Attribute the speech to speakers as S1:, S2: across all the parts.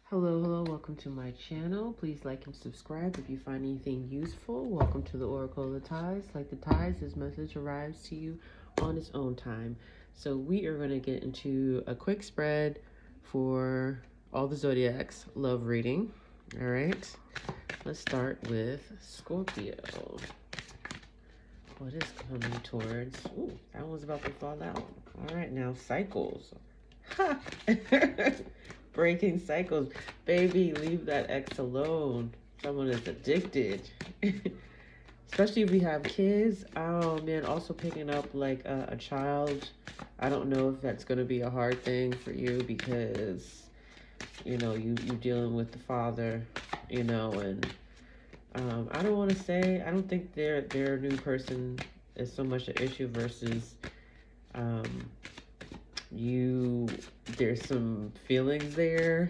S1: Hello, welcome to my channel. Please like and subscribe if you find anything useful. Welcome to the Oracle of the Tides. Like the tides, this message arrives to you on its own time. So we are going to get into a quick spread for all the Zodiacs love reading. All right, let's start with Scorpio. What is coming towards? Ooh, that one's about to fall out. All right, now cycles. Ha! Breaking cycles. Baby, leave that ex alone. Someone is addicted. Especially if we have kids. Oh man, also picking up like a child. I don't know if that's going to be a hard thing for you because, you know, you're dealing with the father, you know, and I don't want to say, I don't think their new person is so much an issue versus there's some feelings there.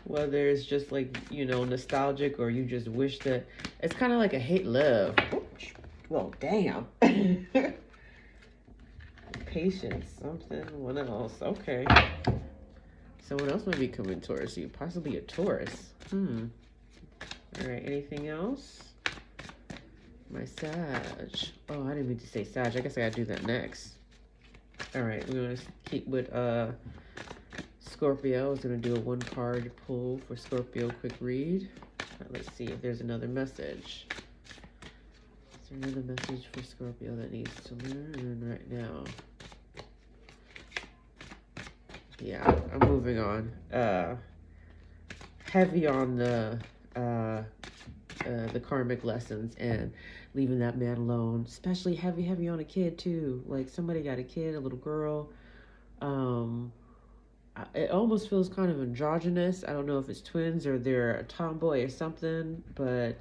S1: Whether it's just like, you know, nostalgic or you just wish that it's kind of like a hate love. Well, damn. Patience, something, what else? Okay. Someone else might be coming towards you, possibly a Taurus. All right, anything else? My Sag. Oh, I didn't mean to say Sag. I guess I gotta do that next. All right, we're gonna keep with Scorpio. I was gonna do a one card pull for Scorpio quick read. Let's see if there's another message. Is there another message for Scorpio that needs to learn right now? Yeah, I'm moving on. Heavy on the karmic lessons and leaving that man alone, especially heavy on a kid too. Like somebody got a kid, a little girl. It almost feels kind of androgynous. I don't know if it's twins or they're a tomboy or something, but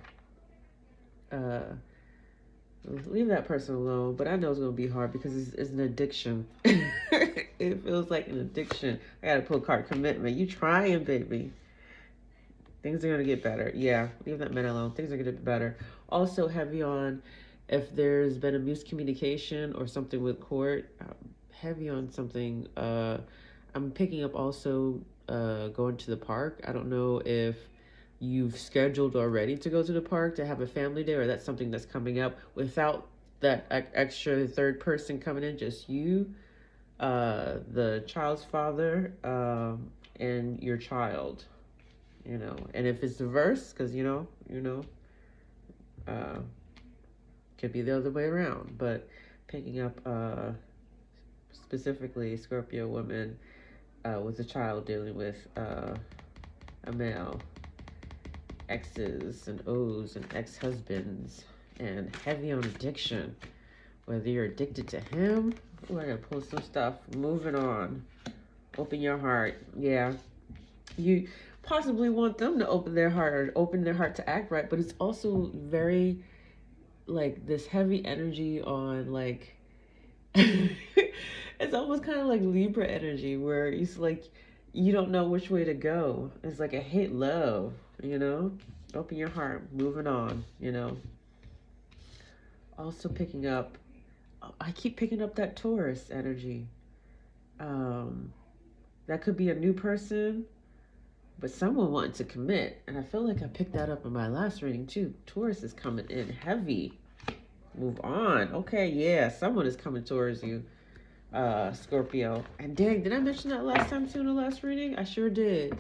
S1: leave that person alone. But I know it's gonna be hard because it's an addiction. It feels like an addiction. I gotta pull card commitment. You trying, baby. Things are gonna get better. Yeah, leave that man alone. Things are gonna get better. Also heavy on if there's been a miscommunication or something with court. Heavy on something. I'm picking up also going to the park. I don't know if you've scheduled already to go to the park to have a family day, or that's something that's coming up without that extra third person coming in, just you, the child's father, and your child. You know, and if it's reverse, because could be the other way around. But picking up specifically Scorpio woman with a child dealing with a male, X's and O's and ex-husbands, and heavy on addiction. Whether you're addicted to him, I gotta pull some stuff. Moving on. Open your heart. Yeah, you possibly want them to open their heart or open their heart to act right, but it's also very like this heavy energy on like it's almost kind of like Libra energy where it's like you don't know which way to go. It's like a hate love, you know? Open your heart, moving on, you know? Also picking up, I keep picking up that Taurus energy. That could be a new person, but someone wanting to commit. And I feel like I picked that up in my last reading too. Taurus is coming in heavy. Move on. Okay, yeah, someone is coming towards you, Scorpio. And dang, did I mention that last time too in the last reading? I sure did.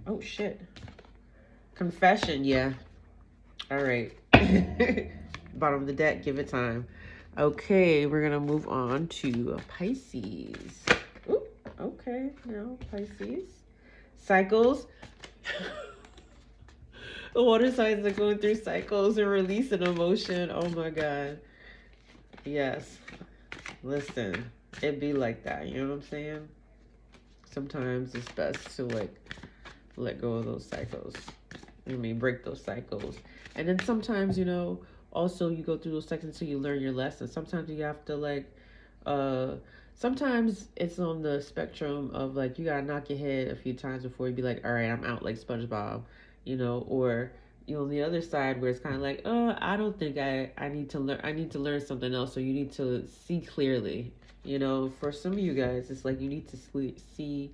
S1: Oh shit. Confession, yeah. All right. Bottom of the deck, give it time. Okay, we're gonna move on to Pisces. Ooh, okay, now Pisces. Cycles. The water signs are going through cycles and releasing emotion. Oh my God. Yes. Listen, it be like that. You know what I'm saying? Sometimes it's best to like let go of those cycles. I mean, break those cycles. And then sometimes, you know, also you go through those cycles until you learn your lesson. Sometimes you have to like, sometimes it's on the spectrum of like, you gotta knock your head a few times before you be like, all right, I'm out, like SpongeBob, you know, or, you know, on the other side where it's kind of like, oh, I don't think I need to learn, I need to learn something else. So you need to see clearly, you know, for some of you guys, it's like you need to see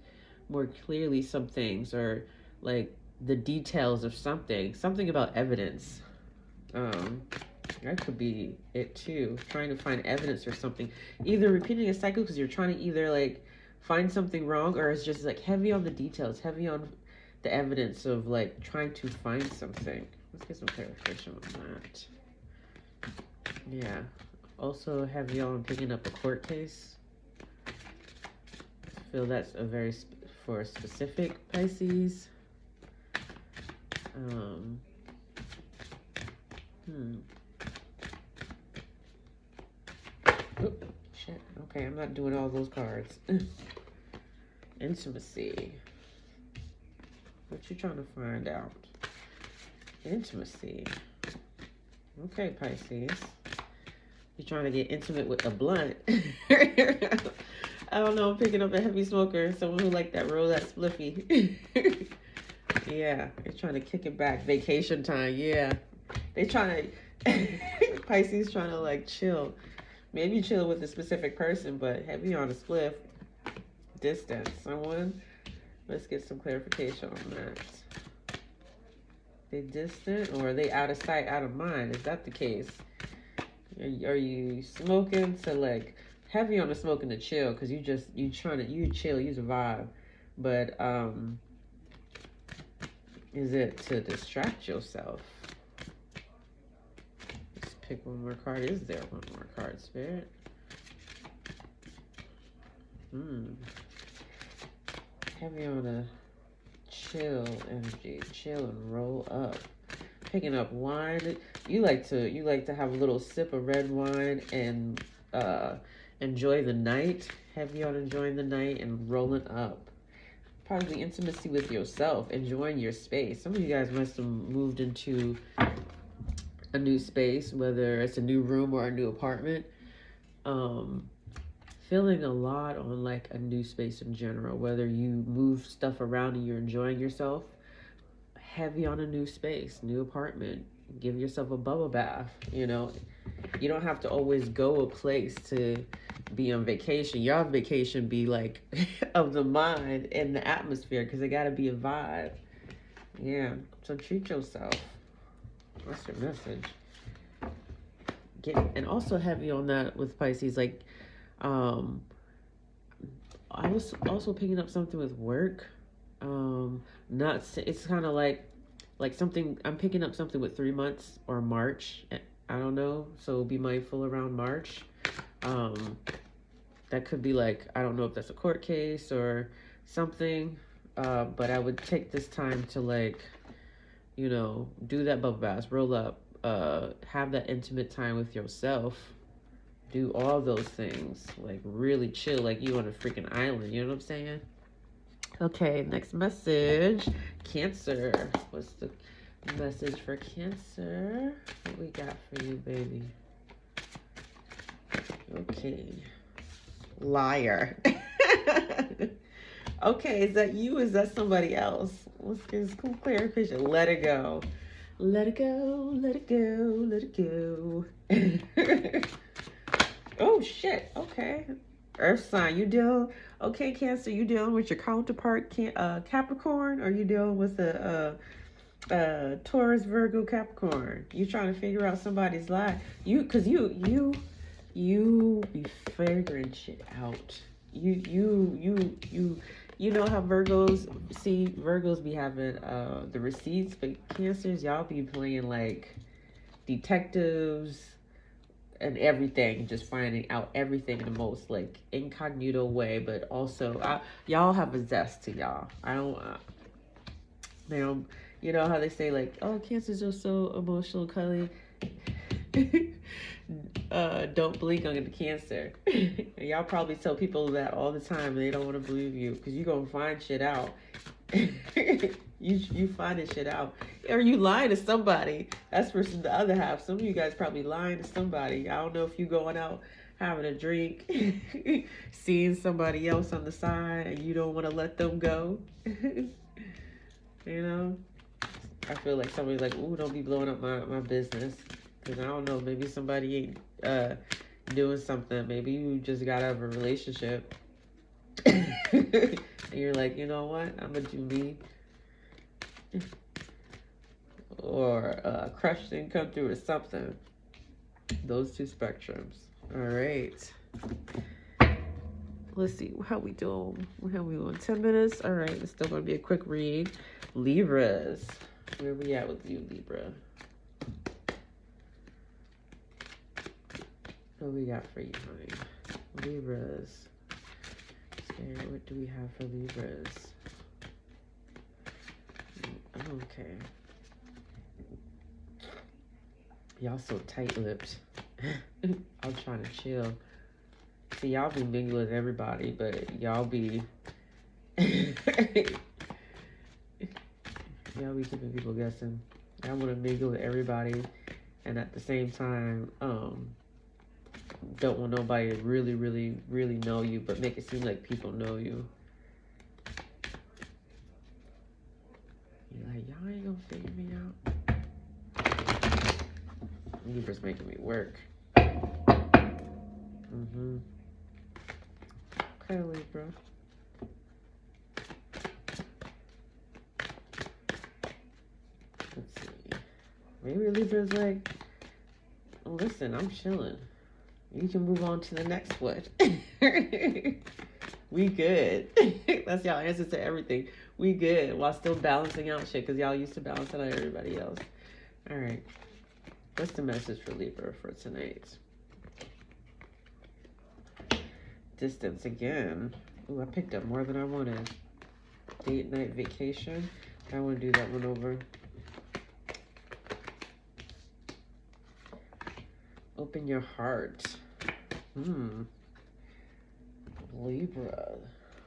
S1: more clearly some things, or like the details of something about evidence. That could be it too. Trying to find evidence or something. Either repeating a cycle because you're trying to either like find something wrong, or it's just like heavy on the details, heavy on the evidence of like trying to find something. Let's get some clarification on that. Yeah. Also heavy on picking up a court case. I feel that's a very for a specific Pisces. Oop, shit. Okay, I'm not doing all those cards. Intimacy. What you trying to find out? Intimacy. Okay, Pisces. You're trying to get intimate with a blunt. I don't know, I'm picking up a heavy smoker. Someone who like that roll that spliffy. Yeah, they're trying to kick it back. Vacation time, yeah. They trying to, Pisces trying to like chill. Maybe chill with a specific person, but heavy on a spliff. Distance. Someone, let's get some clarification on that. They distant, or are they out of sight, out of mind? Is that the case? Are you smoking to like, heavy on the smoking to chill, because you chill, you survive. But is it to distract yourself? Let's pick one more card. Is there one more card, Spirit? Heavy on a chill energy. Chill and roll up. Picking up wine. You like to have a little sip of red wine and enjoy the night. Heavy on enjoying the night and rolling up. Probably intimacy with yourself, enjoying your space. Some of you guys must have moved into a new space, whether it's a new room or a new apartment. Feeling a lot on like a new space in general, whether you move stuff around and you're enjoying yourself. Heavy on a new space, new apartment. Give yourself a bubble bath. You know, you don't have to always go a place to be on vacation. Your vacation be like of the mind and the atmosphere, because it got to be a vibe. Yeah, so treat yourself. What's your message? And also heavy on that with Pisces, like I was also picking up something with work. It's kind of like something, I'm picking up something with 3 months or March. I don't know, so be mindful around March. That could be like, I don't know if that's a court case or something, but I would take this time to like, you know, do that bubble bath, roll up, have that intimate time with yourself, do all those things, like really chill, like you on a freaking island, you know what I'm saying? Okay, next message. Cancer. What's the message for Cancer? What we got for you, baby? Okay. Liar. Okay, is that you? Is that somebody else? Let's get some clarification. Let it go. Let it go. Let it go. Let it go. Oh, shit. Okay. Earth sign. You deal. Okay, Cancer, you dealing with your counterpart, Capricorn, or you dealing with a Taurus, Virgo, Capricorn? You trying to figure out somebody's life. You be figuring shit out. You know how Virgos be having the receipts, but Cancers, y'all be playing like detectives and everything, just finding out everything in the most like incognito way, but also y'all have a zest to y'all. I don't they don't, you know how they say like, oh, Cancers are so emotional, cuddly. Don't blink on the Cancer. Y'all probably tell people that all the time and they don't want to believe you, because you gonna find shit out. You finding shit out, or you lying to somebody. That's for the other half. Some of you guys probably lying to somebody. I don't know if you going out having a drink, seeing somebody else on the side, and you don't want to let them go. You know, I feel like somebody's like, ooh, don't be blowing up my business, because I don't know, maybe somebody ain't doing something. Maybe you just got out of a relationship. And you're like, you know what? I'm gonna do me. Or a crush didn't come through or something. Those two spectrums. All right. Let's see how we doing. How we doing? 10 minutes. All right. It's still gonna be a quick read. Libras. Where we at with you, Libra? What we got for you, honey? Libras. Okay, what do we have for Libras? Okay. Y'all so tight-lipped. I'm trying to chill. See, y'all be mingling with everybody, but y'all be... y'all be keeping people guessing. I want to mingle with everybody, and at the same time, don't want nobody to really, really, really know you, but make it seem like people know you. You're like, y'all ain't gonna figure me out. Libra's making me work. Okay, Libra. Let's see. Maybe Libra's like, oh, listen, I'm chilling. You can move on to the next one. We good. That's y'all answer to everything. We good while still balancing out shit because y'all used to balancing out everybody else. All right. What's the message for Libra for tonight? Distance again. Ooh, I picked up more than I wanted. Date night vacation. I want to do that one over. Open your heart. Libra.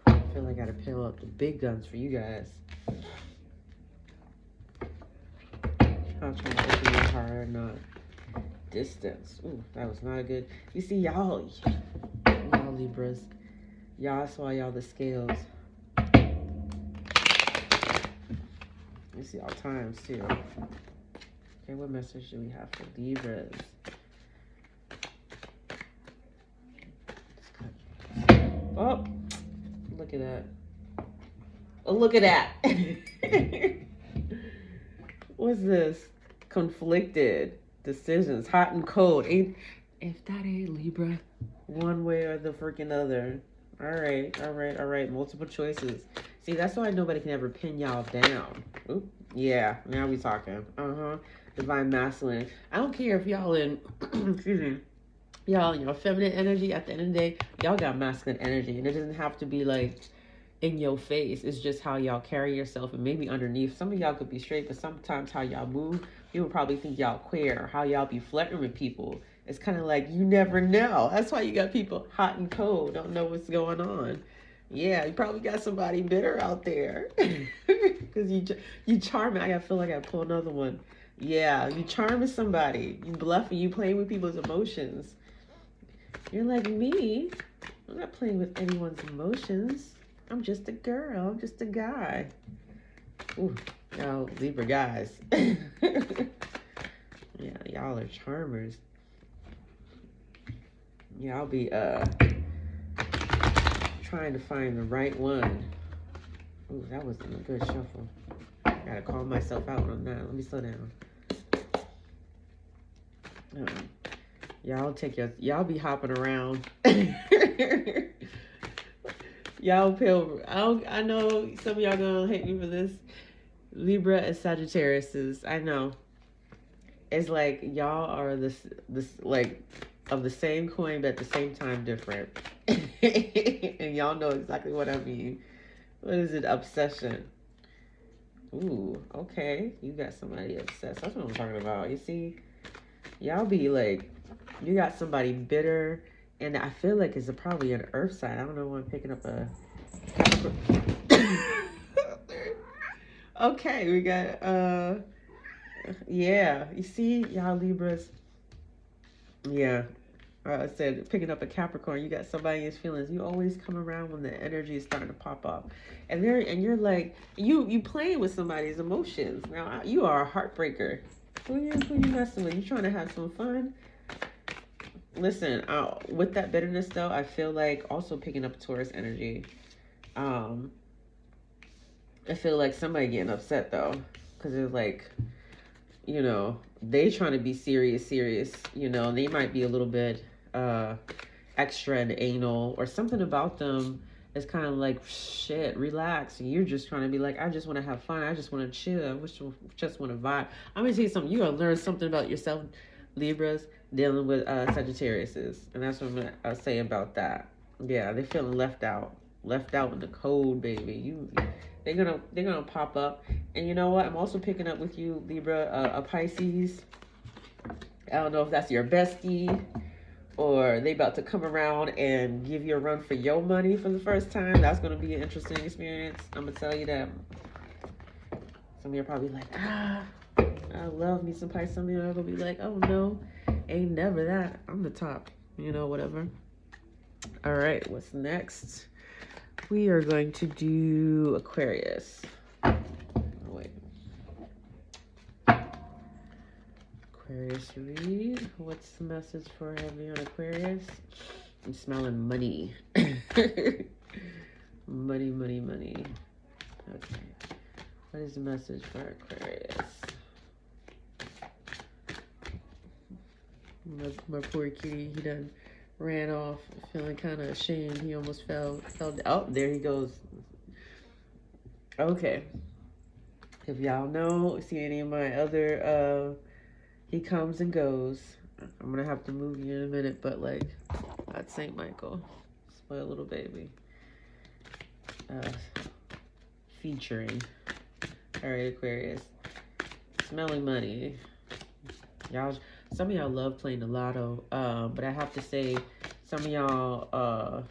S1: I feel like I gotta peel up the big guns for you guys. I'm trying to open your heart or not. Distance. Ooh, that was not good. You see, y'all Libras. Y'all saw y'all the scales. You see all times too. Okay, what message do we have for Libras? Oh, look at that. Oh, look at that. What's this? Conflicted decisions, hot and cold. If that ain't Libra, one way or the freaking other. All right. Multiple choices. See, that's why nobody can ever pin y'all down. Oop, yeah, now we talking. Divine masculine. I don't care if y'all in, excuse me, y'all in your feminine energy. At the end of the day, y'all got masculine energy, and it doesn't have to be like in your face. It's just how y'all carry yourself, and maybe underneath. Some of y'all could be straight, but sometimes how y'all move, people probably think y'all queer, or how y'all be flirting with people. It's kind of like you never know. That's why you got people hot and cold, don't know what's going on. Yeah, you probably got somebody bitter out there because you charming. I feel like I pull another one. Yeah, you charming somebody. You bluffing. You playing with people's emotions. You're like me. I'm not playing with anyone's emotions. I'm just a girl. I'm just a guy. Ooh, y'all Libra guys. Yeah, y'all are charmers. Yeah, I'll be trying to find the right one. Ooh, that wasn't a good shuffle. Gotta calm myself out on that. Let me slow down. Y'all be hopping around. Y'all pale. I know some of y'all gonna hate me for this. Libra and Sagittarius. I know. It's like y'all are this like of the same coin, but at the same time different. And y'all know exactly what I mean. What is it? Obsession. Ooh, okay. You got somebody obsessed. That's what I'm talking about. You see, y'all be like, you got somebody bitter, and I feel like it's probably an earth sign. I don't know why I'm picking up a okay, we got yeah, you see, y'all Libras. Yeah, I said picking up a Capricorn. You got somebody in his feelings. You always come around when the energy is starting to pop up, and you're like you playing with somebody's emotions. Now you are a heartbreaker. Who you messing with? You trying to have some fun? Listen, with that bitterness though, I feel like also picking up Taurus energy. I feel like somebody getting upset though, because it's like, you know, they trying to be serious, you know, they might be a little bit extra and anal or something about them. It's kind of like, shit, relax. And you're just trying to be like, I just want to have fun. I just want to chill. Just want to vibe. I'm going to tell you something. You're going to learn something about yourself, Libras, dealing with Sagittariuses. And that's what I'm going to say about that. Yeah, they're feeling left out. Left out in the cold, baby. They're gonna pop up. And you know what? I'm also picking up with you, Libra, a Pisces. I don't know if that's your bestie, or they about to come around and give you a run for your money for the first time. That's going to be an interesting experience. I'm going to tell you that. Some of you are probably like, I love me some Pisces. Some of you are going to be like, oh no, ain't never that. I'm the top, you know, whatever. All right, what's next? We are going to do Aquarius. Oh, wait. Aquarius read. What's the message for heavy on Aquarius? I'm smelling money. money. Okay. What is the message for Aquarius? My poor kitty, he done ran off, feeling kind of ashamed. He almost fell. Oh, there he goes. Okay. If y'all know, see any of my other, he comes and goes. I'm gonna have to move you in a minute, but like, that's Saint Michael, spoiled little baby. Featuring. All right, Aquarius. Smelling money. Y'all, some of y'all love playing the lotto, but I have to say, some of y'all,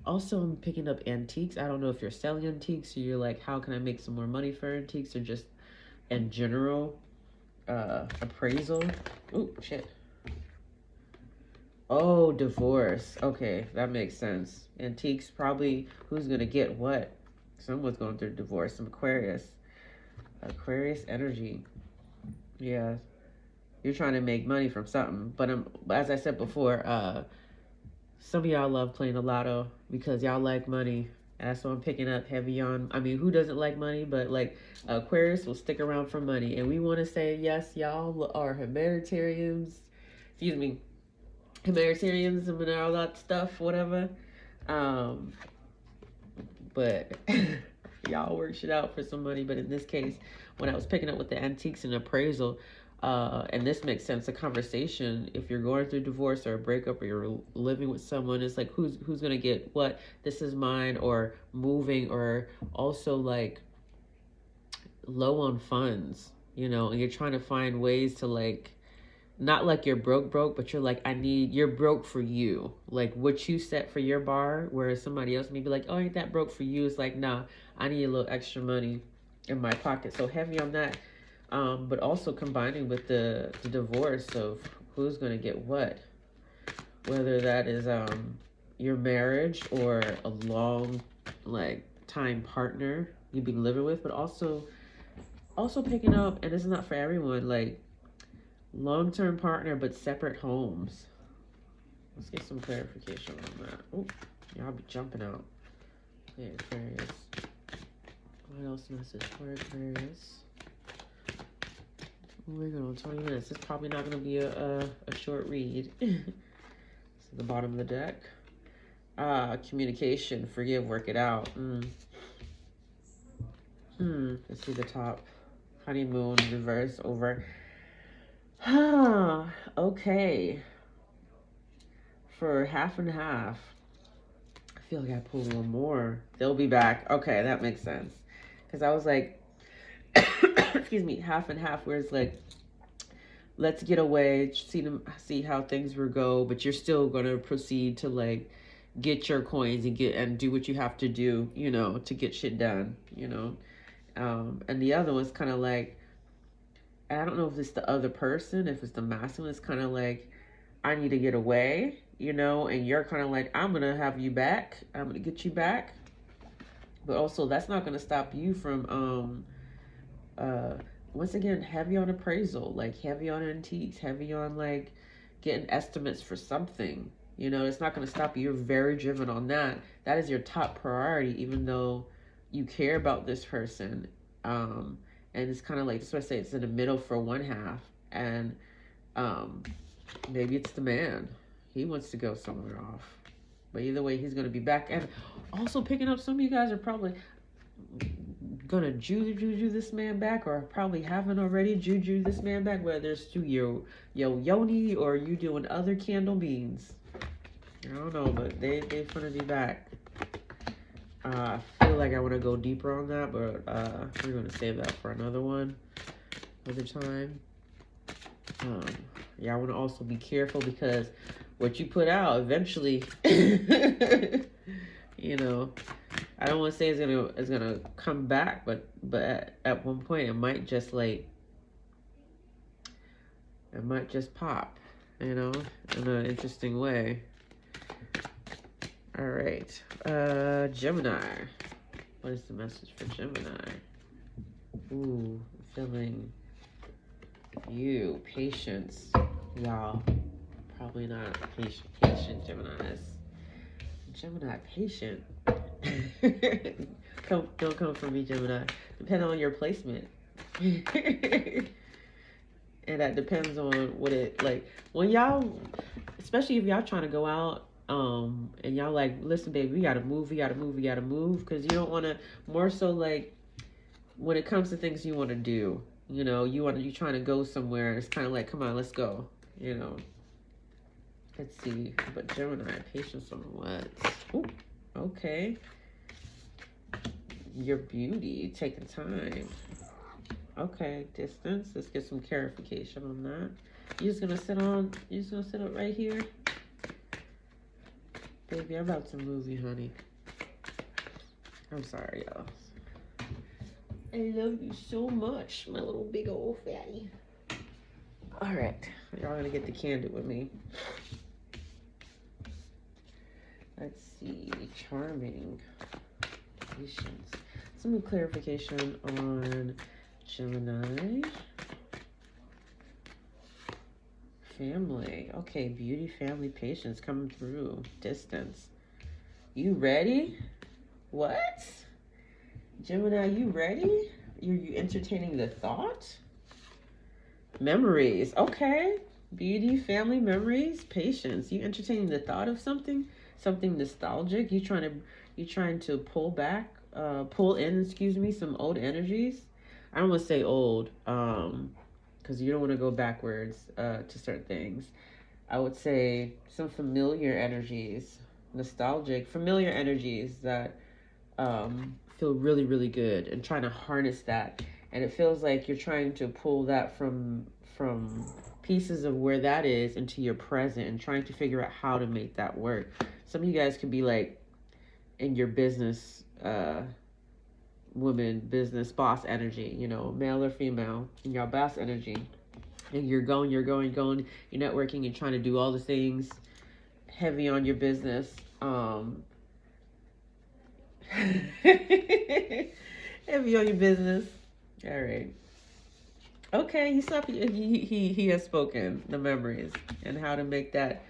S1: also I'm picking up antiques. I don't know if you're selling antiques, or you're like, how can I make some more money for antiques, or just in general, appraisal. Oh, shit. Oh, divorce. Okay, that makes sense. Antiques, probably who's gonna get what? Someone's going through divorce. Some Aquarius. Aquarius energy. Yeah. You're trying to make money from something. But as I said before, some of y'all love playing the lotto because y'all like money. That's what I'm picking up heavy on. I mean, who doesn't like money? But like Aquarius will stick around for money. And we want to say, yes, y'all are humanitarians. Excuse me. Humanitarians and all that stuff, whatever. But y'all work shit out for some money. But in this case, when I was picking up with the antiques and appraisal, and this makes sense, a conversation, if you're going through divorce or a breakup, or you're living with someone, it's like, who's gonna get what? This is mine. Or moving, or also like low on funds, you know, and you're trying to find ways to like, not like you're broke, but you're like, you're broke for you. Like what you set for your bar, whereas somebody else may be like, oh, ain't that broke for you? It's like, nah, I need a little extra money in my pocket. So heavy on that. But also combining with the divorce of who's going to get what. Whether that is your marriage or a long like time partner you've been living with, but also picking up, and this is not for everyone, like long-term partner but separate homes. Let's get some clarification on that. Oh, y'all be jumping out. Okay, Aquarius. What else message for Aquarius? We're going on 20 minutes. It's probably not going to be a short read. This is the bottom of the deck. Communication, forgive, work it out. Let's see the top. Honeymoon, reverse, over. Okay. For half and half, I feel like I pulled one more. They'll be back. Okay, that makes sense. Because I was like, excuse me, half and half, where it's like, let's get away, see how things will go, but you're still gonna proceed to like get your coins and do what you have to do, you know, to get shit done, you know. And the other one's kind of like, I don't know if it's the other person, if it's the masculine, it's kind of like, I need to get away, you know, and you're kind of like, I'm gonna have you back, I'm gonna get you back. But also, that's not gonna stop you from once again, heavy on appraisal, like heavy on antiques, heavy on like getting estimates for something. You know, it's not going to stop you. You're very driven on that. That is your top priority, even though you care about this person, and it's kind of like, that's what I say, it's in the middle for one half, and maybe it's the man, he wants to go somewhere off, but either way he's going to be back. And also picking up, some of you guys are probably gonna juju this man back, or probably haven't already juju this man back, whether it's through your yoni or you doing other candle means. I don't know, but they're gonna be back. I feel like I want to go deeper on that, but we're gonna save that for another time. Yeah, I want to also be careful, because what you put out eventually, you know, I don't want to say it's gonna come back, but at one point it might just pop, you know, in an interesting way. All right, Gemini. What is the message for Gemini? Ooh, feeling you, patience, y'all. Probably not patient Geminis. Gemini, patient. Don't come for me, Gemini. Depending on your placement. And that depends on what it, like, when y'all, especially if y'all trying to go out, and y'all like, listen, baby, we gotta move, because you don't want to, more so like, when it comes to things you want to do, you know, you trying to go somewhere, it's kind of like, come on, let's go, you know. Let's see, but Gemini, patience on what? Ooh, okay. Your beauty, taking time. Okay, distance. Let's get some clarification on that. You're just gonna sit up right here? Baby, I'm about to move you, honey. I'm sorry, y'all. I love you so much, my little big old fatty. All right, y'all gonna get the candid with me. Let's see, charming, patience. Some clarification on Gemini. Family. Okay, beauty, family, patience coming through. Distance. You ready? What? Gemini, you ready? You entertaining the thought? Memories. Okay. Beauty, family, memories, patience. You entertaining the thought of something nostalgic. You trying to pull in, some old energies. I don't want to say old, because you don't want to go backwards to certain things. I would say some familiar energies, nostalgic, familiar energies that feel really, really good, and trying to harness that. And it feels like you're trying to pull that from pieces of where that is into your present, and trying to figure out how to make that work. Some of you guys could be like in your business, woman, business boss energy, you know, male or female, in your boss energy. And you're going, you're networking and trying to do all the things, heavy on your business. Heavy on your business. All right. Okay, he has spoken the memories and how to make that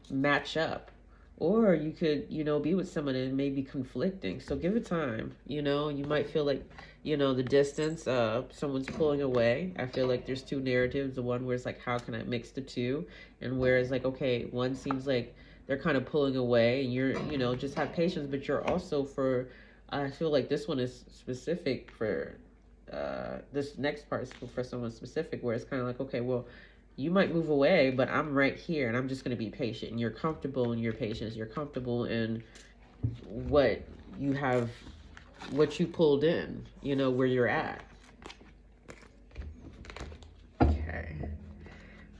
S1: match up. Or you could, be with someone and maybe conflicting. So give it time. You might feel like, the distance, someone's pulling away. I feel like there's two narratives. The one where it's like, how can I mix the two? And where it's like, okay, one seems like they're kind of pulling away, and you're, just have patience, but you're also I feel like this one is specific for, this next part is for someone specific, where it's kind of like, okay, well, you might move away, but I'm right here, and I'm just going to be patient. And you're comfortable in your patience. You're comfortable in what you have, what you pulled in, where you're at. Okay.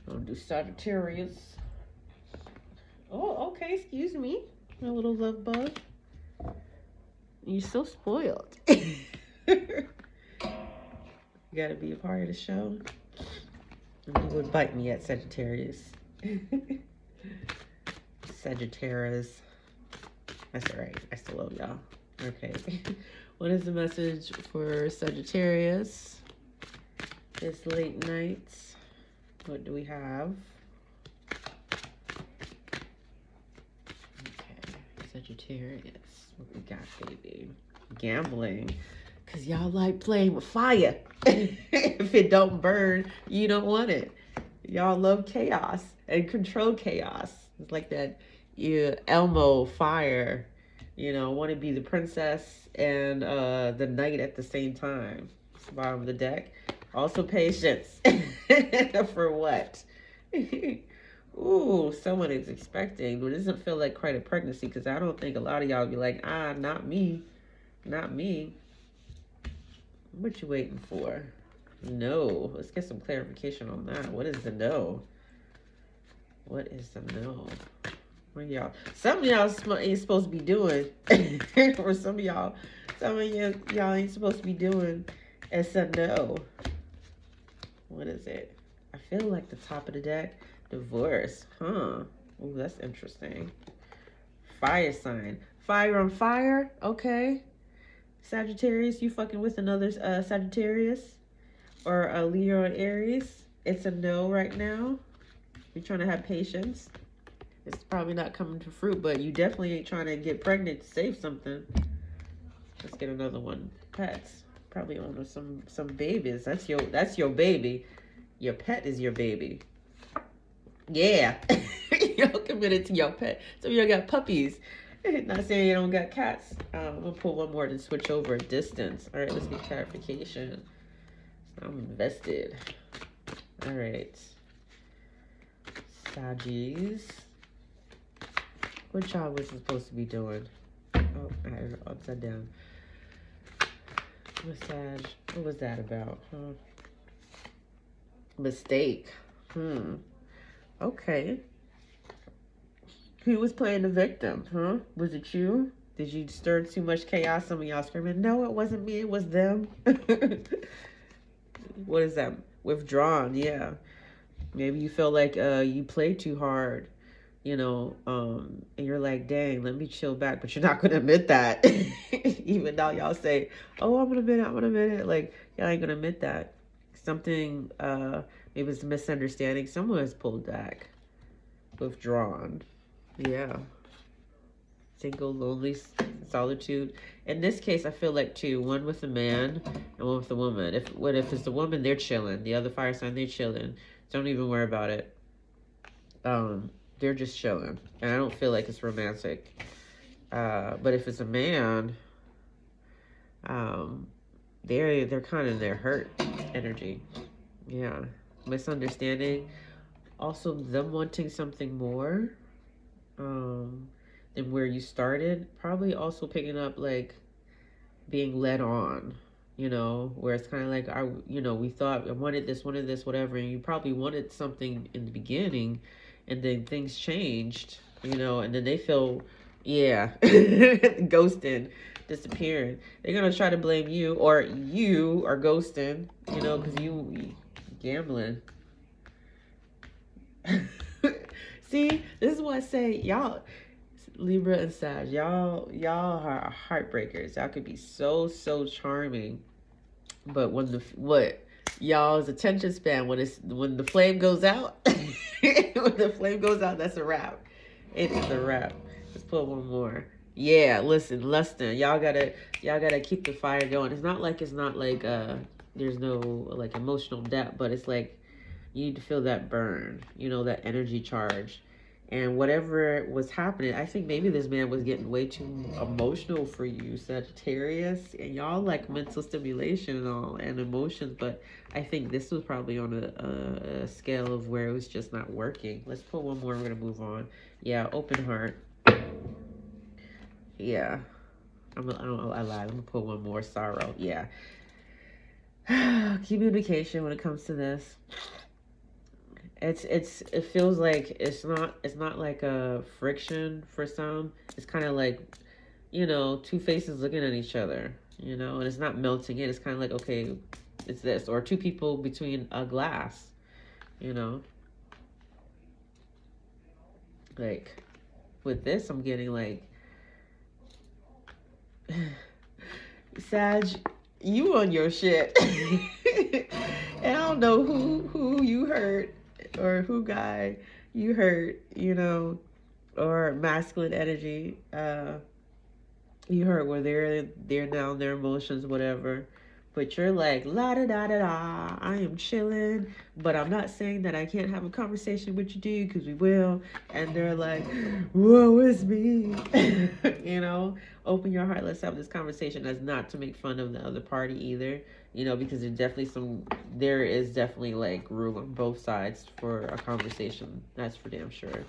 S1: I'll do Sagittarius. Oh, okay. Excuse me. My little love bug. You're so spoiled. You got to be a part of the show. You would bite me at Sagittarius. Sagittarius. That's all right. I still love y'all. Okay. What is the message for Sagittarius this late night? What do we have? Okay. Sagittarius. What we got, baby? Gambling. Because y'all like playing with fire. If it don't burn, you don't want it. Y'all love chaos and control chaos. It's like that Elmo fire. Want to be the princess and the knight at the same time. It's the bottom of the deck. Also patience. For what? Ooh, someone is expecting, but it doesn't feel like quite a pregnancy, because I don't think a lot of y'all be like, not me. Not me. What you waiting for? No. Let's get some clarification on that. What is the no? What is the no? What y'all? Some of y'all ain't supposed to be doing. Or some of y'all ain't supposed to be doing. It's a no. What is it? I feel like the top of the deck. Divorce. Huh. Ooh, that's interesting. Fire sign. Fire on fire? Okay. Sagittarius, you fucking with another Sagittarius? Or a Leo or Aries? It's a no right now. You're trying to have patience. It's probably not coming to fruit, but you definitely ain't trying to get pregnant to save something. Let's get another one. Pets. Probably on some babies. That's your baby. Your pet is your baby. Yeah. Y'all committed to your pet. Some of y'all got puppies. Not saying you don't got cats. I'm gonna pull one more to switch over distance. All right, let's get clarification. I'm invested. All right. Saggies. What y'all was supposed to be doing? Oh, I had it upside down. Massage. What was that about? Huh? Mistake. Okay. Who was playing the victim? Huh? Was it you? Did you stir too much chaos? Some of y'all screaming, no, it wasn't me, it was them. What is that? Withdrawn, yeah. Maybe you feel like you play too hard, and you're like, dang, let me chill back, but you're not gonna admit that. Even though y'all say, oh, I'm gonna admit it. Like, y'all ain't gonna admit that. Something, maybe it's a misunderstanding. Someone has pulled back. Withdrawn. Yeah. Single, lonely, solitude. In this case, I feel like two. One with a man and one with a woman. If it's the woman, they're chilling. The other fire sign, they're chilling. Don't even worry about it. They're just chilling. And I don't feel like it's romantic. But if it's a man, they're kind of in their hurt energy. Yeah. Misunderstanding. Also, them wanting something more than where you started. Probably also picking up, like, being led on, where it's kind of like, we thought I wanted this, whatever, and you probably wanted something in the beginning, and then things changed, and then they feel, yeah, ghosting, disappearing. They're going to try to blame you, or you are ghosting, because you gambling. See, this is what I say, y'all, Libra and Sag, y'all are heartbreakers. Y'all could be so charming, but when y'all's attention span, when the flame goes out, when the flame goes out, that's a wrap. It is a wrap. Let's put one more. Yeah, listen, Lustin, y'all gotta keep the fire going. It's not like there's no like emotional depth, but it's like you need to feel that burn, that energy charge. And whatever was happening, I think maybe this man was getting way too emotional for you, Sagittarius. And y'all like mental stimulation and all, and emotions. But I think this was probably on a scale of where it was just not working. Let's put one more. We're going to move on. Yeah, open heart. Yeah. I lied. I'm going to put one more. Sorrow. Yeah. Communication when it comes to this. It feels like it's not like a friction for some. It's kind of like, two faces looking at each other, and it's not melting in. It's kind of like, okay, it's this, or two people between a glass, like with this, I'm getting like, Sag, you on your shit. And I don't know who you hurt, or who guy you hurt, or masculine energy. You heard where they're now in their emotions, whatever. But you're like, la da da da da, I am chilling, but I'm not saying that I can't have a conversation with you, dude, because we will. And they're like, woe is me. You know, open your heart, let's have this conversation. That's not to make fun of the other party either, you know, because there is definitely like room on both sides for a conversation. That's for damn sure.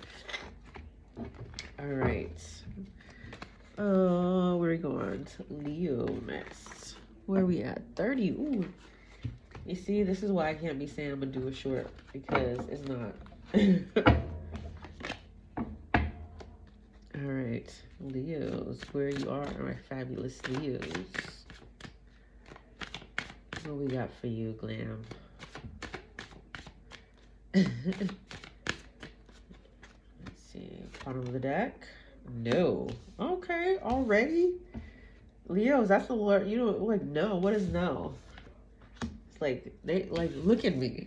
S1: All right. Where are we going? To Leo next. Where are we at? 30. Ooh. You see, this is why I can't be saying I'm gonna do a short, because it's not. All right, Leos, where you are, my fabulous Leos. What we got for you, Glam? Let's see. Bottom of the deck. No. Okay, already? Leos, that's the word. You know, like, no. What is no? It's like, they, like, look at me.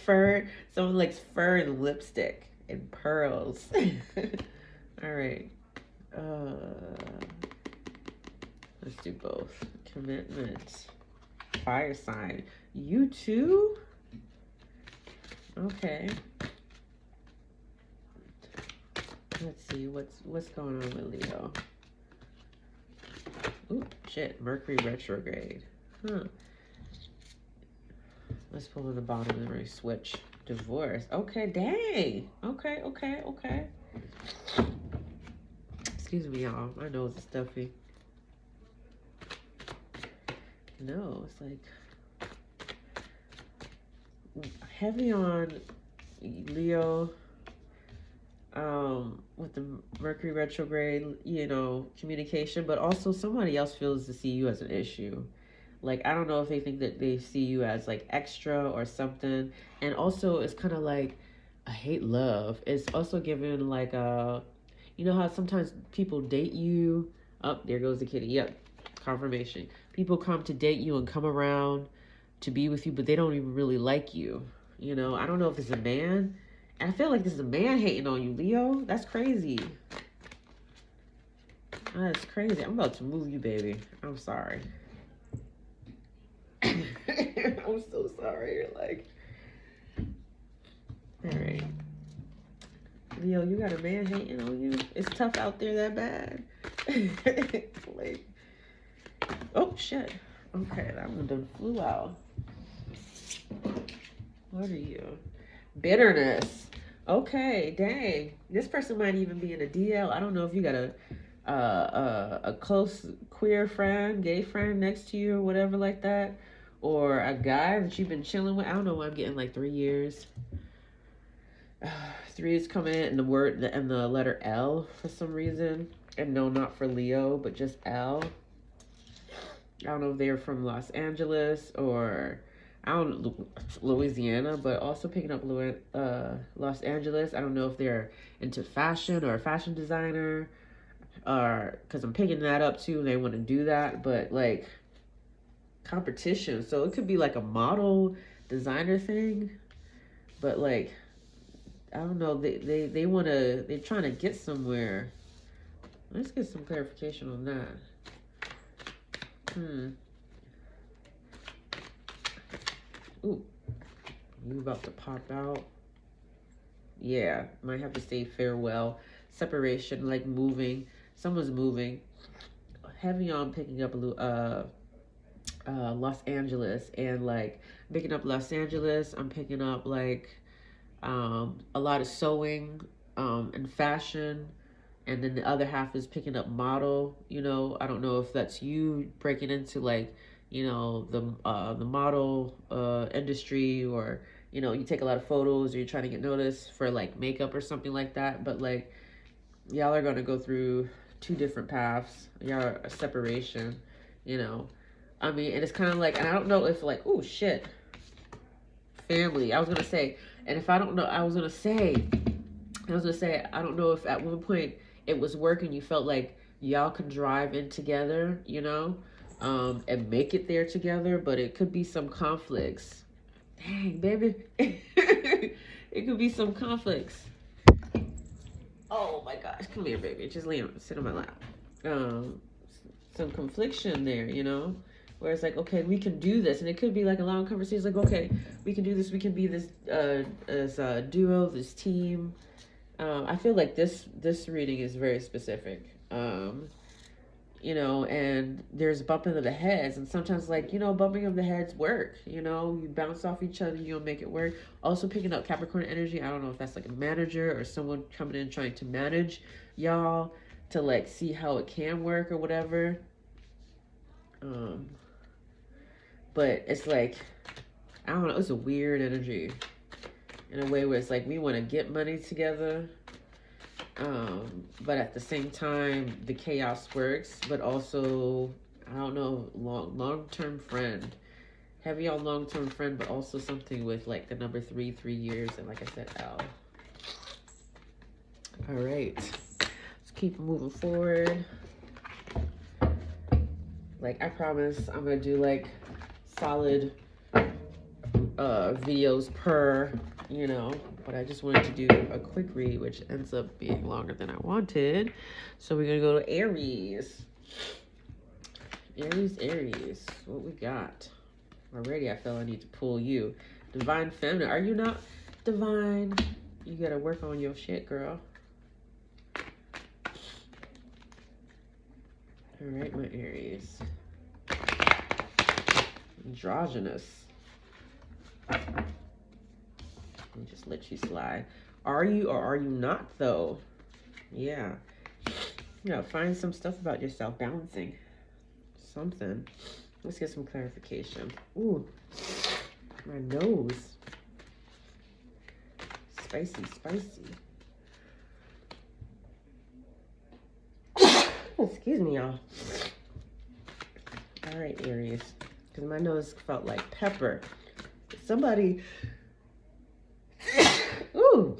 S1: Fur. Someone likes fur and lipstick and pearls. All right. Let's do both. Commitment. Fire sign. You too? Okay. Let's see what's going on with Leo. Ooh, shit. Mercury retrograde. Huh. Let's pull in the bottom and we switch. Divorce. Okay, dang. Okay. Excuse me, y'all. My nose is stuffy. No, it's like heavy on Leo. With the Mercury retrograde, you know, communication, but also somebody else feels to see you as an issue. Like, I don't know if they think that they see you as like extra or something. And also, it's kind of like, I hate love. It's also given like you know how sometimes people date you. Oh, there goes the kitty. Yep, confirmation. People come to date you and come around to be with you, but they don't even really like you. You know, I don't know if it's a man. I feel like this is a man hating on you, Leo. That's crazy. That's crazy. I'm about to move you, baby. I'm sorry. I'm so sorry. You're like, all right. Leo, you got a man hating on you? It's tough out there that bad? Like, oh, shit. Okay, that one done flew out. What are you? Bitterness. Okay, dang. This person might even be in a DL. I don't know if you got a close queer friend, gay friend next to you or whatever like that, or a guy that you've been chilling with. I don't know why I'm getting like 3 years. 3 is coming in, and the letter L for some reason, and no, not for Leo, but just L. I don't know if they're from Los Angeles or Louisiana, but also picking up Los Angeles. I don't know if they're into fashion or a fashion designer, or because I'm picking that up too. They want to do that, but like competition. So it could be like a model designer thing, but like I don't know. They want to. They're trying to get somewhere. Let's get some clarification on that. Ooh, you about to pop out? Yeah, might have to say farewell, separation, like moving. Someone's moving. Heavy on picking up Los Angeles, and like picking up Los Angeles. I'm picking up like a lot of sewing and fashion, and then the other half is picking up model. You know, I don't know if that's you breaking into like, you know, the model industry, or you know, you take a lot of photos, or you're trying to get noticed for like makeup or something like that. But like, y'all are gonna go through 2 different paths. Y'all are a separation, you know. I mean, and it's kind of like, and I don't know if like, oh shit, family. I was gonna say, and if I don't know, I was gonna say, I don't know if at one point it was working. You felt like y'all can drive in together, you know, and make it there together, but it could be some conflicts. Dang, baby. It could be some conflicts. Oh my gosh, come here, baby. Just sit on my lap. um, some confliction there, you know, where it's like, okay, we can do this, and it could be like a long conversation, like, okay, we can do this, we can be this as a duo, this team. I feel like this reading is very specific. You know, and there's bumping of the heads, and sometimes, like, you know, bumping of the heads work, you know, you bounce off each other, you'll make it work. Also picking up Capricorn energy, I don't know if that's like a manager or someone coming in trying to manage y'all to like see how it can work or whatever. But it's like, I don't know, it's a weird energy in a way where it's like we want to get money together, but at the same time the chaos works, but also, I don't know, long-term friend, heavy on long-term friend, but also something with like the number 3 years, and like I said, L. All right, let's keep moving forward. Like, I promise I'm gonna do like solid videos per, you know, but I just wanted to do a quick read, which ends up being longer than I wanted. So we're gonna go to Aries. Aries, what we got? Already I feel I need to pull you. Divine Feminine, are you not divine? You gotta work on your shit, girl. All right, my Aries. Androgynous. Let me just let you slide. Are you or are you not, though? Yeah. You know, find some stuff about yourself. Balancing something. Let's get some clarification. Ooh, my nose. Spicy, spicy. Excuse me, y'all. All right, Aries. Because my nose felt like pepper. Somebody... Ooh,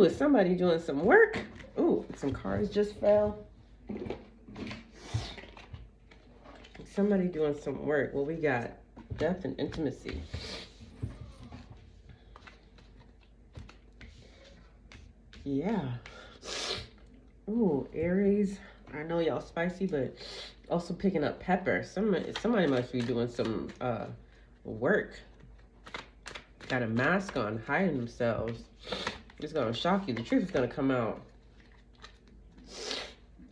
S1: is somebody doing some work? Ooh, some cards just fell. Somebody doing some work. Well, we got death and intimacy. Yeah. Ooh, Aries. I know y'all spicy, but also picking up pepper. Somebody must be doing some work. Got a mask on, hiding themselves. It's gonna shock you. The truth is gonna come out.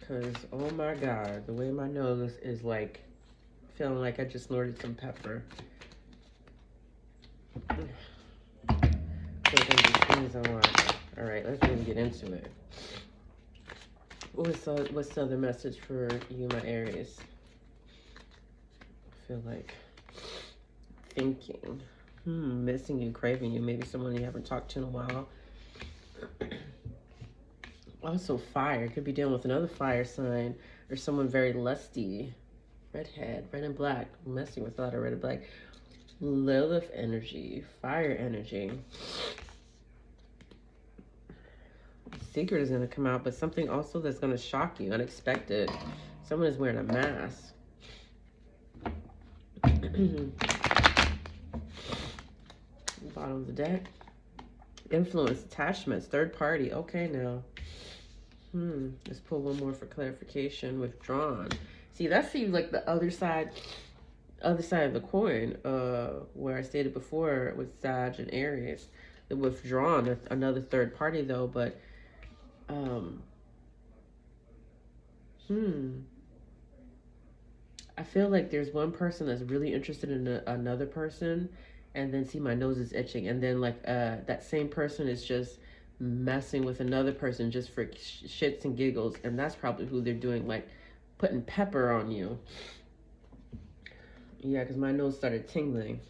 S1: Cause, oh my God, the way my nose is like feeling like I just snorted some pepper. All right, let's really get into it. What's the other message for you, my Aries? I feel like thinking. Missing you, craving you. Maybe someone you haven't talked to in a while. Also fire. Could be dealing with another fire sign or someone very lusty. Redhead, red and black. Messing with a lot of red and black. Lilith energy, fire energy. Secret is going to come out, but something also that's going to shock you, unexpected. Someone is wearing a mask. Bottom of the deck. Influence, attachments, third party. Okay, now. Let's pull one more for clarification. Withdrawn. See, that seems like the other side of the coin, where I stated before with Sag and Aries. The withdrawn, another third party though, but I feel like there's one person that's really interested in another person, and then see, my nose is itching, and then like that same person is just messing with another person just for shits and giggles, and that's probably who they're doing, like putting pepper on you. Yeah, because my nose started tingling.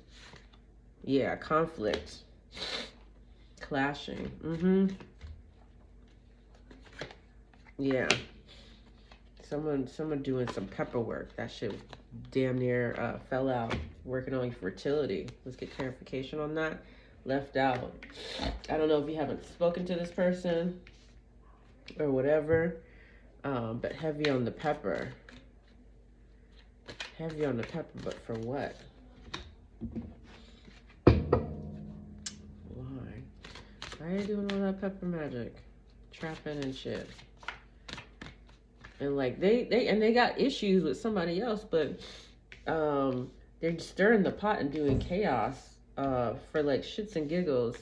S1: Yeah, conflict, clashing. Yeah, someone doing some pepper work. That shit damn near fell out. Working on your fertility. Let's get clarification on that. Left out. I don't know if you haven't spoken to this person or whatever, but heavy on the pepper. Heavy on the pepper, but for what? Why? Why are you doing all that pepper magic? Trapping and shit. And like they got issues with somebody else, but they're stirring the pot and doing chaos for like shits and giggles.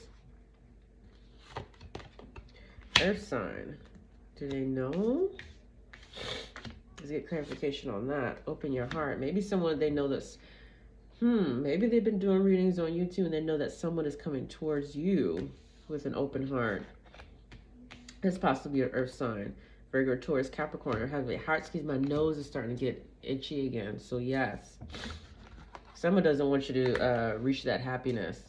S1: Earth sign. Do they know? Let's get clarification on that. Open your heart. Maybe someone they know that's maybe they've been doing readings on YouTube and they know that someone is coming towards you with an open heart. It's possibly an earth sign. Virgo, Taurus, Capricorn, or heavily. Heart, excuse, my nose is starting to get itchy again. So yes. Someone doesn't want you to reach that happiness.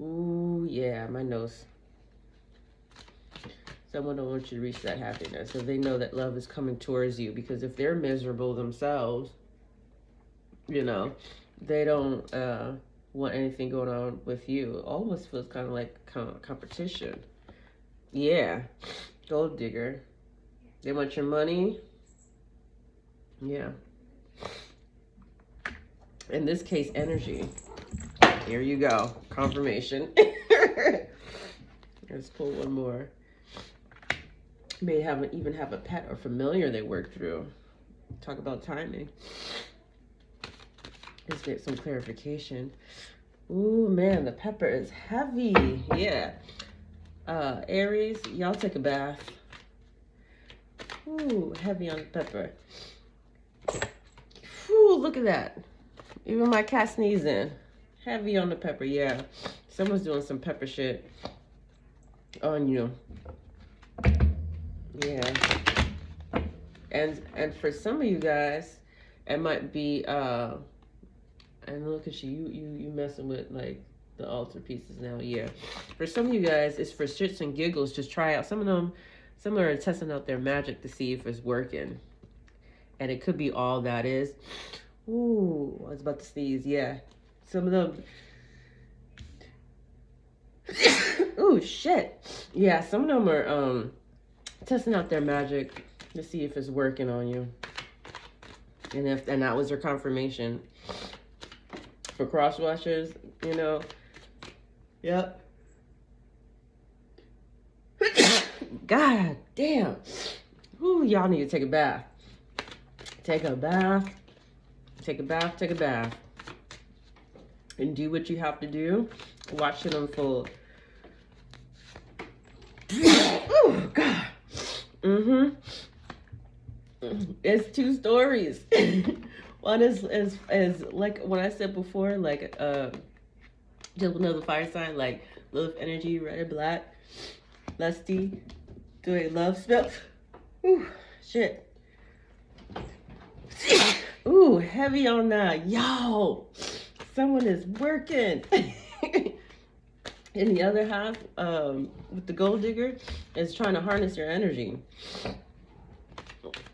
S1: Ooh, yeah, my nose. Someone don't want you to reach that happiness. So they know that love is coming towards you. Because if they're miserable themselves, you know, they don't want anything going on with you. It almost feels kind of like competition. Yeah. Gold digger. They want your money. Yeah. In this case, energy. Here you go. Confirmation. Let's pull one more. May even have a pet or familiar they work through. Talk about timing. Let's get some clarification. Ooh, man, the pepper is heavy. Yeah. Aries, y'all take a bath. Ooh, heavy on the pepper. Ooh, look at that. Even my cat sneezing. Heavy on the pepper, yeah. Someone's doing some pepper shit on you. Yeah. And for some of you guys, it might be and look at you messing with like the altar pieces now. Yeah. For some of you guys, it's for shits and giggles. Just try out. Some are testing out their magic to see if it's working. And it could be all that is. Ooh, I was about to sneeze. Yeah. Some of them. Ooh, shit. Yeah, some of them are testing out their magic to see if it's working on you. And that was their confirmation. For cross watchers, you know. Yep. God damn. Ooh, y'all need to take a bath. Take a bath. Take a bath, take a bath. And do what you have to do. Watch it unfold. Oh, God. It's two stories. One is like what I said before, like just another fire sign, like love energy, red and black, lusty, doing love spells. Ooh, shit. Ooh, heavy on that. Yo, someone is working. And the other half, with the gold digger, is trying to harness your energy.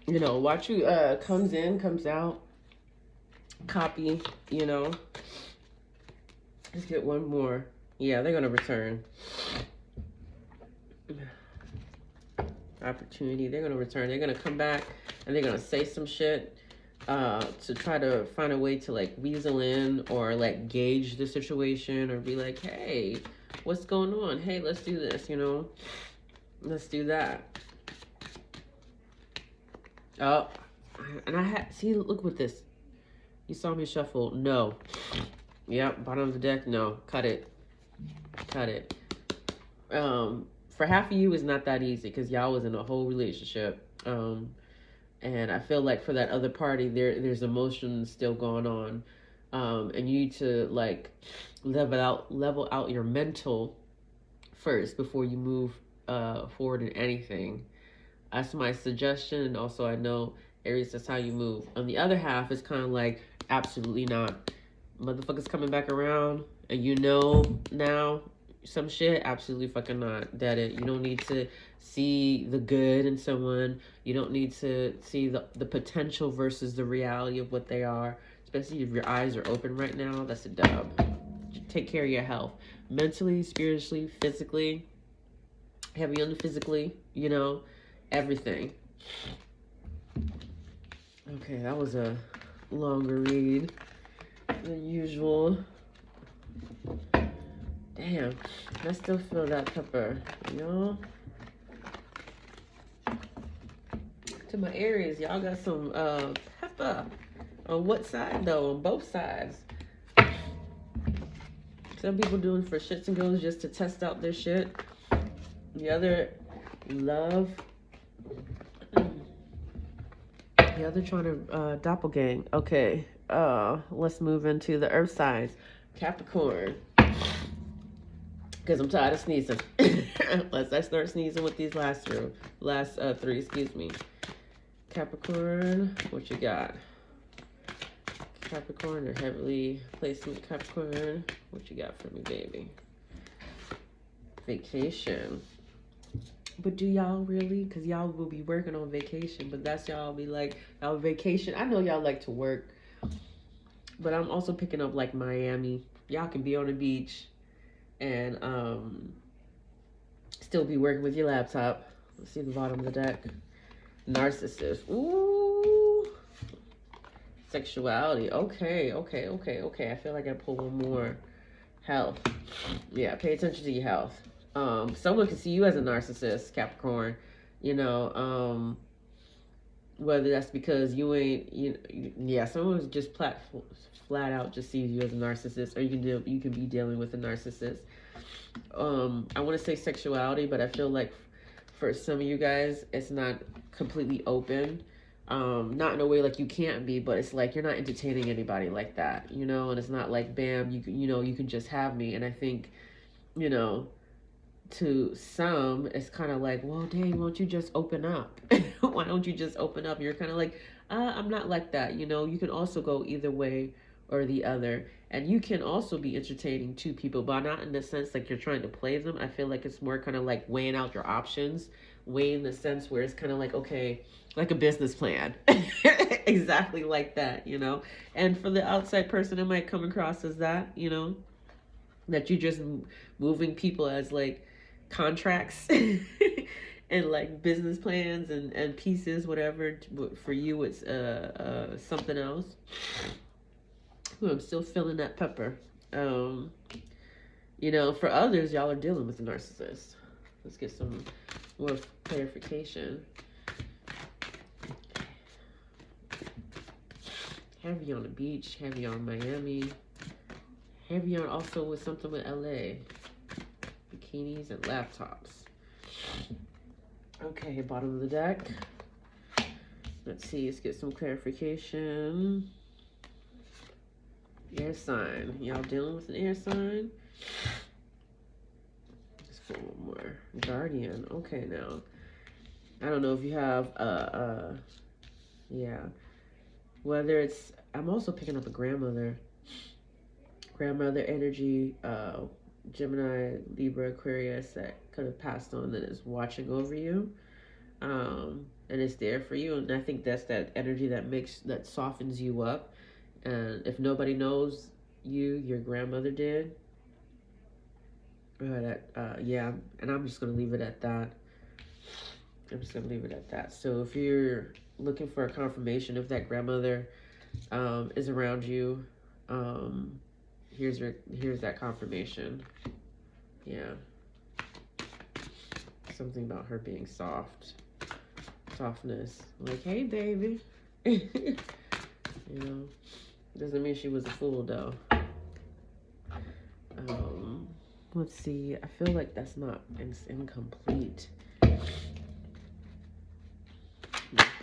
S1: You know, watch who comes in, comes out, copy, you know. Let's get one more. Yeah, they're going to return. Opportunity, they're going to return. They're going to come back and they're going to say some shit to try to find a way to like weasel in or like gauge the situation or be like, hey, what's going on? Hey, let's do this, you know. Let's do that. Oh, and I had, see, look with this. You saw me shuffle. No. Yep, bottom of the deck. No. Cut it. Cut it. For half of you, it's not that easy because y'all was in a whole relationship. And I feel like for that other party, there's emotions still going on. And you need to like level out your mental first before you move forward in anything. That's my suggestion. And also I know Aries, that's how you move. On the other half, it's kind of like, absolutely not. Motherfuckers coming back around and you know now some shit, absolutely fucking not. That it. You don't need to see the good in someone. You don't need to see the potential versus the reality of what they are. Especially if your eyes are open right now, that's a dub. Take care of your health. Mentally, spiritually, physically. Heavy on the physically, you know. Everything. Okay, that was a longer read than usual. Damn, I still feel that pepper, you know? to my Aries. Y'all got some pepper. On what side though? On both sides. Some people doing for shits and giggles just to test out their shit. The other love. The other trying to doppelgang. Okay. Let's move into the earth signs. Capricorn. Because I'm tired of sneezing. Unless I start sneezing with these last three, excuse me. Capricorn, what you got? Capricorn or heavily placement Capricorn. What you got for me, baby? Vacation. But do y'all really? Because y'all will be working on vacation, but that's y'all be like, y'all vacation. I know y'all like to work, but I'm also picking up like Miami. Y'all can be on the beach and still be working with your laptop. Let's see the bottom of the deck. Narcissist. Ooh. Sexuality. Okay. I feel like I pull one more. Health. Yeah, pay attention to your health. Someone can see you as a narcissist, Capricorn. You know, whether that's because you ain't, yeah, someone's just flat out just sees you as a narcissist, or you can be dealing with a narcissist. I want to say sexuality, but I feel like for some of you guys, it's not completely open. Not in a way like you can't be, but it's like you're not entertaining anybody like that, you know, and it's not like, bam, you can just have me. And I think, to some, it's kind of like, well, dang, why don't you just open up? Why don't you just open up? You're kind of like, I'm not like that, you can also go either way or the other. And you can also be entertaining to people, but not in the sense like you're trying to play them. I feel like it's more kind of like weighing out your options, weighing the sense where it's kind of like, okay, like a business plan. Exactly like that, And for the outside person, it might come across as that, that you're just moving people as like contracts and like business plans and pieces, whatever. For you, it's something else. Ooh, I'm still feeling that pepper. For others, y'all are dealing with a narcissist. Let's get some more clarification. Heavy on the beach, heavy on Miami, heavy on also with something with LA. Bikinis and laptops. Okay, bottom of the deck. Let's see, let's get some clarification. Air sign. Y'all dealing with an air sign? Let's put one more. Guardian. Okay, now. I don't know if you have, yeah. Whether it's, I'm also picking up a grandmother energy, Gemini, Libra, Aquarius that could have passed on, that is watching over you, and it's there for you. And I think that's that energy that softens you up. And if nobody knows you, your grandmother did. Yeah, and I'm just gonna leave it at that. So if you're looking for a confirmation if that grandmother is around you, here's that confirmation. Yeah, something about her being softness, like, hey baby. Doesn't mean she was a fool though. Let's see, I feel like that's not, it's incomplete.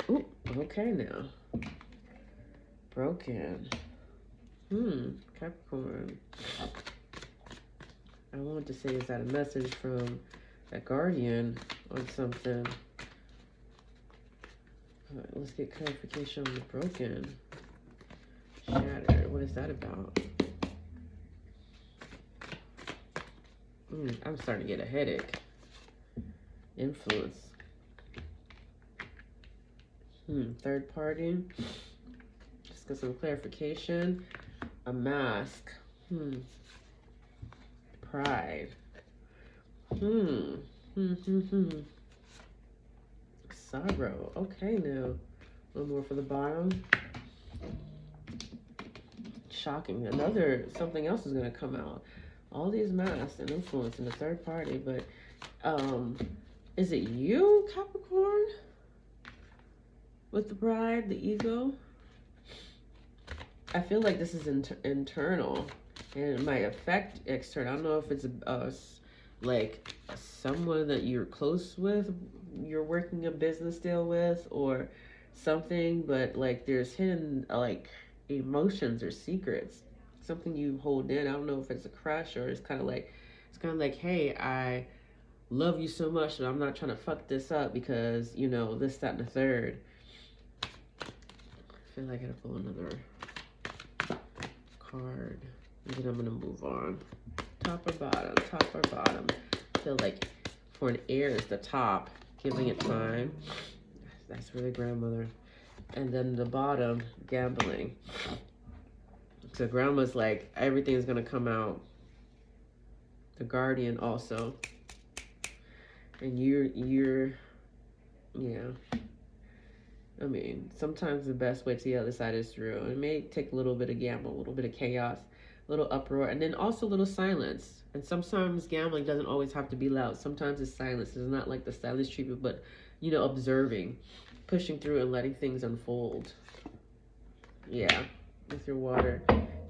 S1: Ooh, okay now. Broken. Capricorn. I wanted to say, is that a message from that guardian on something? All right, let's get clarification on the broken. Shattered. What is that about? I'm starting to get a headache. Influence. Third party. Just get some clarification. A mask. Pride. Sorrow. Okay, now. One more for the bottom. Shocking. Something else is going to come out. All these masks and influence in the third party, but is it you, Capricorn? With the pride, the ego, I feel like this is internal and it might affect external. I don't know if it's like someone that you're close with, you're working a business deal with, or something, but like there's hidden like emotions or secrets, something you hold in. I don't know if it's a crush or it's kind of like, hey, I love you so much that I'm not trying to fuck this up because you know this, that, and the third. I feel like I gotta pull another card. And then I'm gonna move on. Top or bottom? Top or bottom? I feel like for an air is the top, giving it time. That's really grandmother. And then the bottom, gambling. So grandma's like, everything's gonna come out. The guardian also. And you're, yeah. I mean, sometimes the best way to the other side is through. It may take a little bit of gamble, a little bit of chaos, a little uproar, and then also a little silence. And sometimes gambling doesn't always have to be loud. Sometimes it's silence. It's not like the silence treatment, but, you know, observing, pushing through and letting things unfold. Yeah, with your water.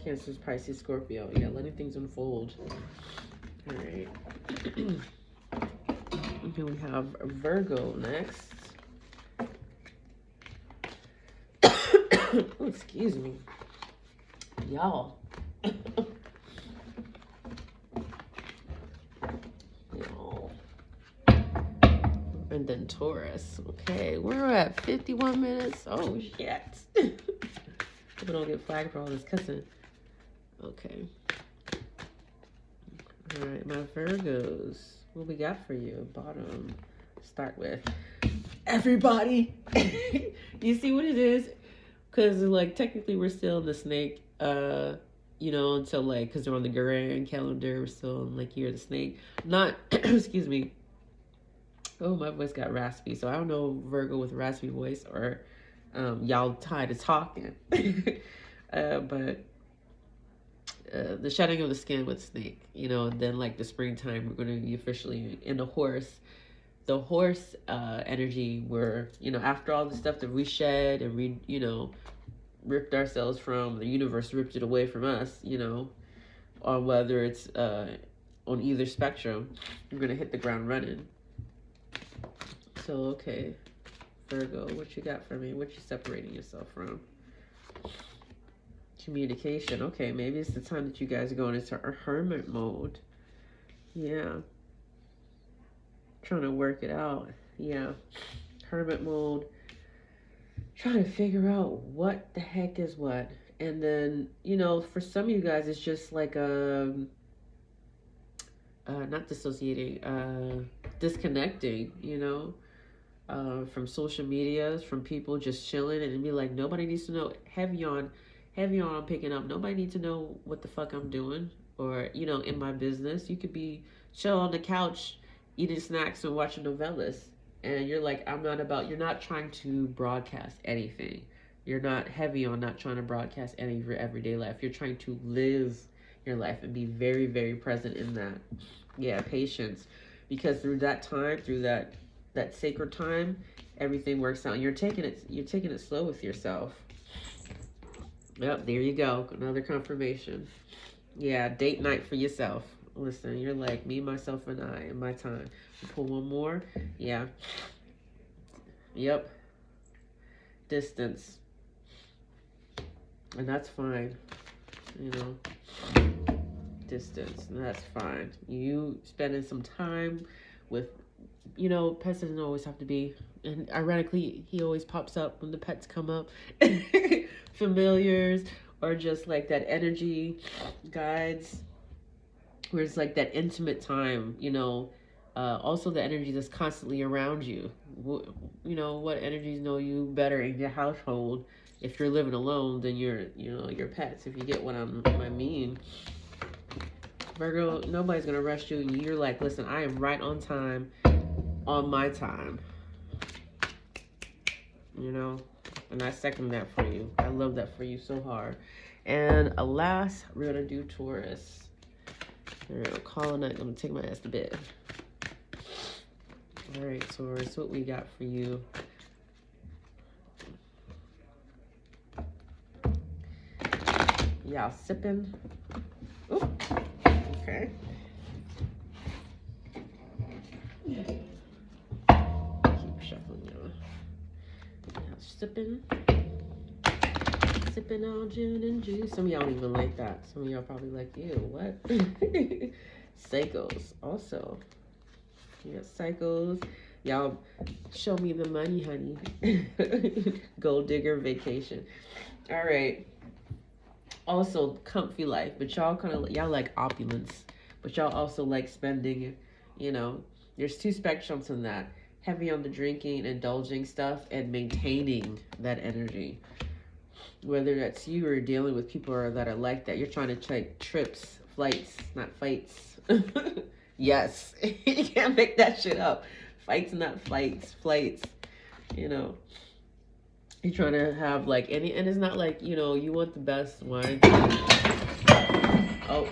S1: Cancer, Pisces, Scorpio. Yeah, letting things unfold. All right. Okay, we have Virgo next. Oh, excuse me. Y'all. Y'all. And then Taurus. Okay, we're at 51 minutes. Oh, shit. Hope I don't get flagged for all this cussing. Okay. All right, my Virgos. What we got for you? Bottom. Start with everybody. You see what it is? Because, like, technically we're still in the snake, you know, until, like, because they're on the Gregorian calendar, we're still in, like, year of the snake. Not, excuse me. Oh, my voice got raspy. So I don't know Virgo with raspy voice or y'all tired of talking. But the shedding of the skin with snake, you know, and then, like, the springtime, we're going to be officially in the horse. The horse energy where, you know, after all the stuff that we shed and we, you know, ripped ourselves from, the universe ripped it away from us, you know, or whether it's on either spectrum, we're going to hit the ground running. So, okay, Virgo, what you got for me? What you separating yourself from? Communication. Okay, maybe it's the time that you guys are going into a hermit mode. Yeah. Trying to work it out. Yeah. Hermit mode. Trying to figure out what the heck is what. And then, you know, for some of you guys, it's just like not dissociating, disconnecting, you know, from social medias, from people just chilling and be like, nobody needs to know. Heavy on I'm picking up. Nobody needs to know what the fuck I'm doing or, you know, in my business. You could be chill on the couch, eating snacks and watching novellas. And you're like, you're not trying to broadcast anything. You're not heavy on not trying to broadcast any of your everyday life. You're trying to live your life and be very, very present in that. Yeah, patience. Because through that time, through that sacred time, everything works out. You're taking it slow with yourself. Yep, there you go. Another confirmation. Yeah, date night for yourself. Listen, you're like me, myself, and I in my time. Pull one more. Yeah. Yep. Distance. And that's fine. You know. Distance. And that's fine. You spending some time with, you know, pets doesn't always have to be. And ironically, he always pops up when the pets come up. Familiars or just like that energy guides. Where it's like that intimate time, you know, also the energy that's constantly around you. You know, what energies know you better in your household? If you're living alone, then your pets, if you get what I mean. Virgo, nobody's gonna rush you. You're like, listen, I am right on time, on my time. You know, and I second that for you. I love that for you so hard. And alas, we're gonna do Taurus. We're calling it. I'm gonna take my ass to bed. All right, Taurus, what we got for you? Y'all sipping. Oop. Okay. Keep shuffling, y'all. Y'all sipping. Sipping on gin and juice. Some of y'all don't even like that. Some of y'all probably like, ew, what? Cycles also. You got cycles. Y'all show me the money, honey. Gold digger vacation. All right. Also comfy life, but y'all y'all like opulence, but y'all also like spending, you know. There's two spectrums in that. Heavy on the drinking, indulging stuff, and maintaining that energy. Whether that's you or dealing with people that are like that, you're trying to take trips, flights, not fights. Yes, you can't make that shit up. Fights, not flights, flights. You know, you're trying to have like any, and it's not like, you know, you want the best wine. Oh,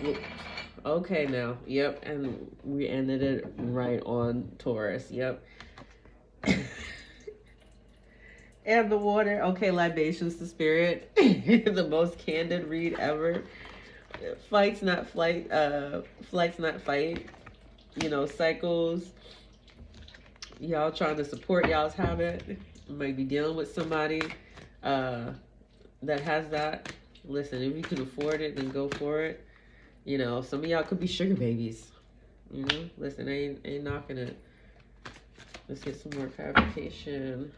S1: okay now. Yep, and we ended it right on Taurus. Yep. And the water. Okay, libations to spirit. The most candid read ever. Fights, not flight. Flights, not fight. You know, cycles. Y'all trying to support y'all's habit. You might be dealing with somebody that has that. Listen, if you can afford it, then go for it. You know, some of y'all could be sugar babies. You know, listen, ain't knocking it. Let's get some more clarification.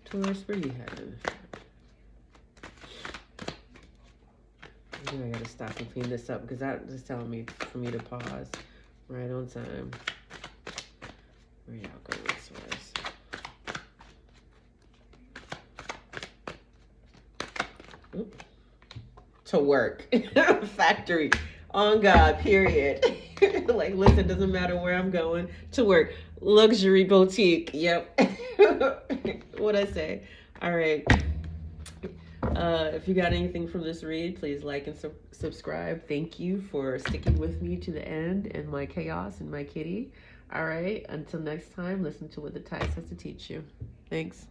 S1: Taurus, where you heading? I think I gotta stop and clean this up because that is telling me for me to pause right on time. Where y'all go this way? Oop. To work. Factory. On God, period. Like, listen, doesn't matter where I'm going. To work. Luxury boutique. Yep. What'd I say? All right. If you got anything from this read, please like and subscribe. Thank you for sticking with me to the end and my chaos and my kitty. All right. Until next time, listen to what the Tides has to teach you. Thanks.